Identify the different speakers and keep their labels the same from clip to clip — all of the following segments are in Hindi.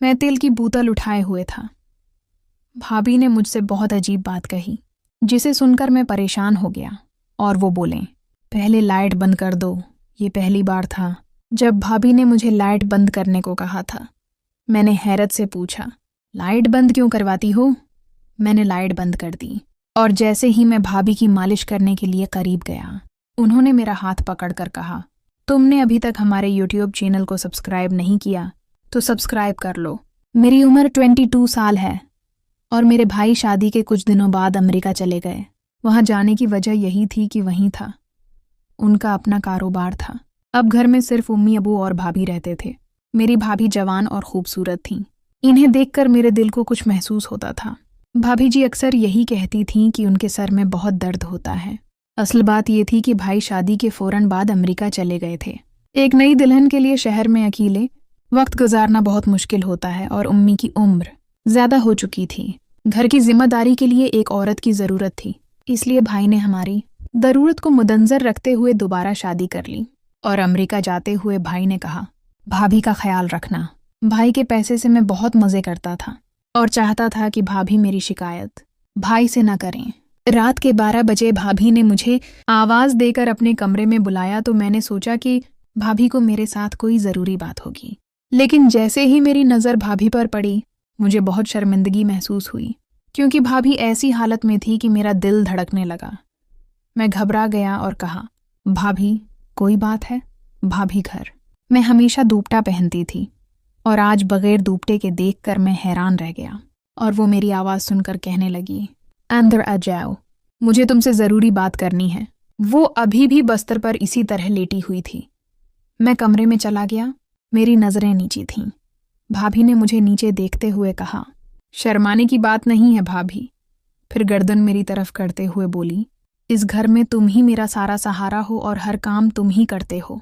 Speaker 1: मैं तेल की बोतल उठाए हुए था। भाभी ने मुझसे बहुत अजीब बात कही, जिसे सुनकर मैं परेशान हो गया और वो बोले, पहले लाइट बंद कर दो। ये पहली बार था जब भाभी ने मुझे लाइट बंद करने को कहा था। मैंने हैरत से पूछा, लाइट बंद क्यों करवाती हो? मैंने लाइट बंद कर दी और जैसे ही मैं भाभी की मालिश करने के लिए करीब गया, उन्होंने मेरा हाथ पकड़कर कहा, तुमने अभी तक हमारे यूट्यूब चैनल को सब्सक्राइब नहीं किया तो सब्सक्राइब कर लो। मेरी उम्र 22 साल है और मेरे भाई शादी के कुछ दिनों बाद अमेरिका चले गए। वहां जाने की वजह यही थी कि वहीं था, उनका अपना कारोबार था। अब घर में सिर्फ उम्मी, अबू और भाभी रहते थे। मेरी भाभी जवान और खूबसूरत थीं। इन्हें देखकर मेरे दिल को कुछ महसूस होता था। भाभी जी अक्सर यही कहती थीं कि उनके सर में बहुत दर्द होता है। असल बात ये थी कि भाई शादी के फौरन बाद अमेरिका चले गए थे। एक नई दुल्हन के लिए शहर में अकेले वक्त गुजारना बहुत मुश्किल होता है और उम्मी की उम्र ज्यादा हो चुकी थी। घर की जिम्मेदारी के लिए एक औरत की जरूरत थी, इसलिए भाई ने हमारी जरूरत को मुद्देनजर रखते हुए दोबारा शादी कर ली। और अमेरिका जाते हुए भाई ने कहा, भाभी का ख्याल रखना। भाई के पैसे से मैं बहुत मजे करता था और चाहता था कि भाभी मेरी शिकायत भाई से न करें। रात के 12 बजे भाभी ने मुझे आवाज देकर अपने कमरे में बुलाया तो मैंने सोचा कि भाभी को मेरे साथ कोई जरूरी बात होगी। लेकिन जैसे ही मेरी नजर भाभी पर पड़ी, मुझे बहुत शर्मिंदगी महसूस हुई, क्योंकि भाभी ऐसी हालत में थी कि मेरा दिल धड़कने लगा। मैं घबरा गया और कहा, भाभी कोई बात है? भाभी घर। मैं हमेशा दुपट्टा पहनती थी और आज बगैर दुपट्टे के देखकर मैं हैरान रह गया और वो मेरी आवाज सुनकर कहने लगी, अंदर आ जाओ, मुझे तुमसे जरूरी बात करनी है। वो अभी भी बस्तर पर इसी तरह लेटी हुई थी। मैं कमरे में चला गया। मेरी नजरें नीची थीं। भाभी ने मुझे नीचे देखते हुए कहा, शर्माने की बात नहीं है भाभी। फिर गर्दन मेरी तरफ करते हुए बोली, इस घर में तुम ही मेरा सारा सहारा हो और हर काम तुम ही करते हो।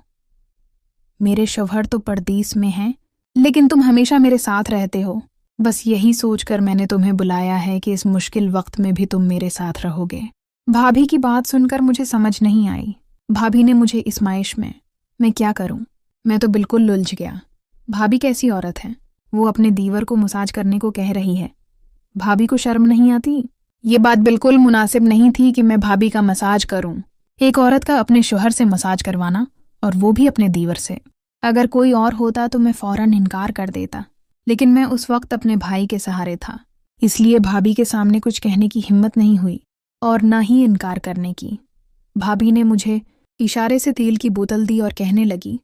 Speaker 1: मेरे शौहर तो परदेस में हैं, लेकिन तुम हमेशा मेरे साथ रहते हो। बस यही सोचकर मैंने तुम्हें बुलाया है कि इस मुश्किल वक्त में भी तुम मेरे साथ रहोगे। भाभी की बात सुनकर मुझे समझ नहीं आई। भाभी ने मुझे इस्माइश में, मैं क्या करूं? मैं तो बिल्कुल उलझ गया। भाभी कैसी औरत है? वो अपने दीवर को मसाज करने को कह रही है। भाभी को शर्म नहीं आती? ये बात बिल्कुल मुनासिब नहीं थी कि मैं भाभी का मसाज करूं। एक औरत का अपने शौहर से मसाज करवाना, और वो भी अपने दीवर से। अगर कोई और होता तो मैं फौरन इनकार कर देता, लेकिन मैं उस वक्त अपने भाई के सहारे था, इसलिए भाभी के सामने कुछ कहने की हिम्मत नहीं हुई और न ही इनकार करने की। भाभी ने मुझे इशारे से तेल की बोतल दी और कहने लगी,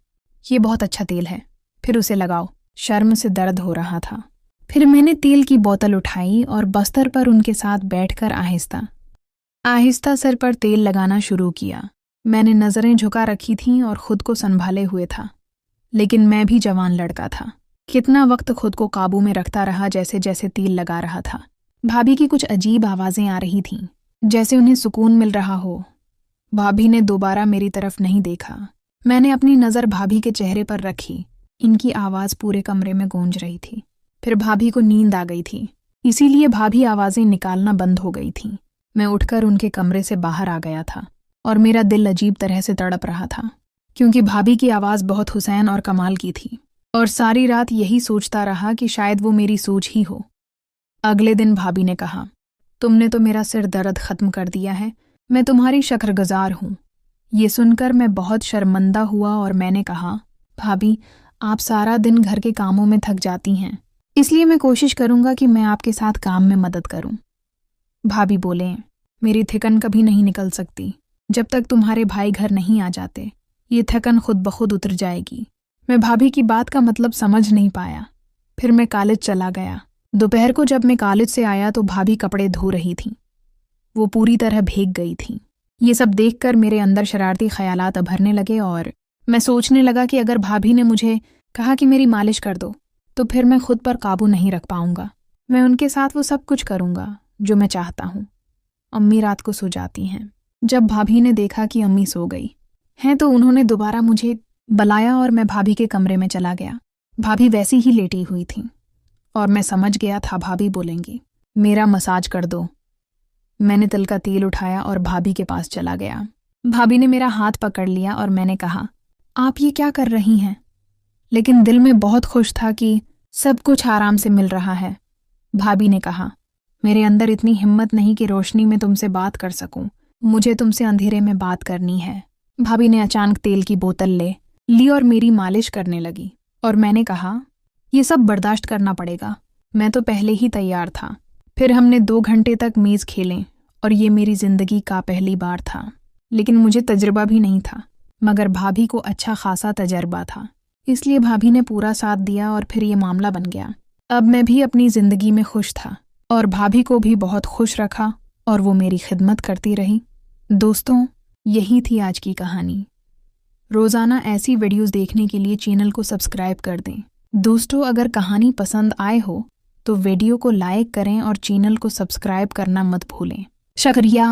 Speaker 1: ये बहुत अच्छा तेल है, फिर उसे लगाओ। शर्म से दर्द हो रहा था। फिर मैंने तेल की बोतल उठाई और बस्तर पर उनके साथ बैठकर आहिस्ता आहिस्ता सर पर तेल लगाना शुरू किया। मैंने नजरें झुका रखी थीं और खुद को संभाले हुए था, लेकिन मैं भी जवान लड़का था। कितना वक्त खुद को काबू में रखता रहा जैसे जैसे तेल लगा रहा था। भाभी की कुछ अजीब आवाजें आ रही थीं, जैसे उन्हें सुकून मिल रहा हो। भाभी ने दोबारा मेरी तरफ नहीं देखा। मैंने अपनी नज़र भाभी के चेहरे पर रखी। इनकी आवाज़ पूरे कमरे में गूंज रही थी। फिर भाभी को नींद आ गई थी, इसीलिए भाभी आवाज़ें निकालना बंद हो गई थीं। मैं उठकर उनके कमरे से बाहर आ गया था और मेरा दिल अजीब तरह से तड़प रहा था, क्योंकि भाभी की आवाज़ बहुत हुसैन और कमाल की थी। और सारी रात यही सोचता रहा कि शायद वो मेरी सोच ही हो। अगले दिन भाभी ने कहा, तुमने तो मेरा सिर दर्द ख़त्म कर दिया है, मैं तुम्हारी शुक्रगुजार हूँ। ये सुनकर मैं बहुत शर्मिंदा हुआ और मैंने कहा, भाभी आप सारा दिन घर के कामों में थक जाती हैं, इसलिए मैं कोशिश करूँगा कि मैं आपके साथ काम में मदद करूँ। भाभी बोले, मेरी थकन कभी नहीं निकल सकती जब तक तुम्हारे भाई घर नहीं आ जाते। ये थकन खुद ब खुद उतर जाएगी। मैं भाभी की बात का मतलब समझ नहीं पाया। फिर मैं कॉलेज चला गया। दोपहर को जब मैं कॉलेज से आया तो भाभी कपड़े धो रही थीं। वो पूरी तरह भीग गई थीं। ये सब देखकर मेरे अंदर शरारती ख्यालात उभरने लगे और मैं सोचने लगा कि अगर भाभी ने मुझे कहा कि मेरी मालिश कर दो तो फिर मैं खुद पर काबू नहीं रख पाऊंगा। मैं उनके साथ वो सब कुछ करूंगा जो मैं चाहता हूँ। अम्मी रात को सो जाती हैं। जब भाभी ने देखा कि अम्मी सो गई हैं तो उन्होंने दोबारा मुझे बुलाया और मैं भाभी के कमरे में चला गया। भाभी वैसी ही लेटी हुई थीं और मैं समझ गया था भाभी बोलेंगी, मेरा मसाज कर दो। मैंने तिल का तेल उठाया और भाभी के पास चला गया। भाभी ने मेरा हाथ पकड़ लिया और मैंने कहा, आप ये क्या कर रही हैं? लेकिन दिल में बहुत खुश था कि सब कुछ आराम से मिल रहा है। भाभी ने कहा, मेरे अंदर इतनी हिम्मत नहीं कि रोशनी में तुमसे बात कर सकूं। मुझे तुमसे अंधेरे में बात करनी है। भाभी ने अचानक तेल की बोतल ले ली और मेरी मालिश करने लगी और मैंने कहा, ये सब बर्दाश्त करना पड़ेगा। मैं तो पहले ही तैयार था। फिर हमने 2 घंटे तक मेज़ खेलें और ये मेरी जिंदगी का पहली बार था। लेकिन मुझे तजुर्बा भी नहीं था, मगर भाभी को अच्छा खासा तजर्बा था, इसलिए भाभी ने पूरा साथ दिया और फिर ये मामला बन गया। अब मैं भी अपनी ज़िंदगी में खुश था और भाभी को भी बहुत खुश रखा और वो मेरी खिदमत करती रही। दोस्तों, यही थी आज की कहानी। रोज़ाना ऐसी वीडियोस देखने के लिए चैनल को सब्सक्राइब कर दें। दोस्तों, अगर कहानी पसंद आए हो तो वीडियो को लाइक करें और चैनल को सब्सक्राइब करना मत भूलें। शुक्रिया।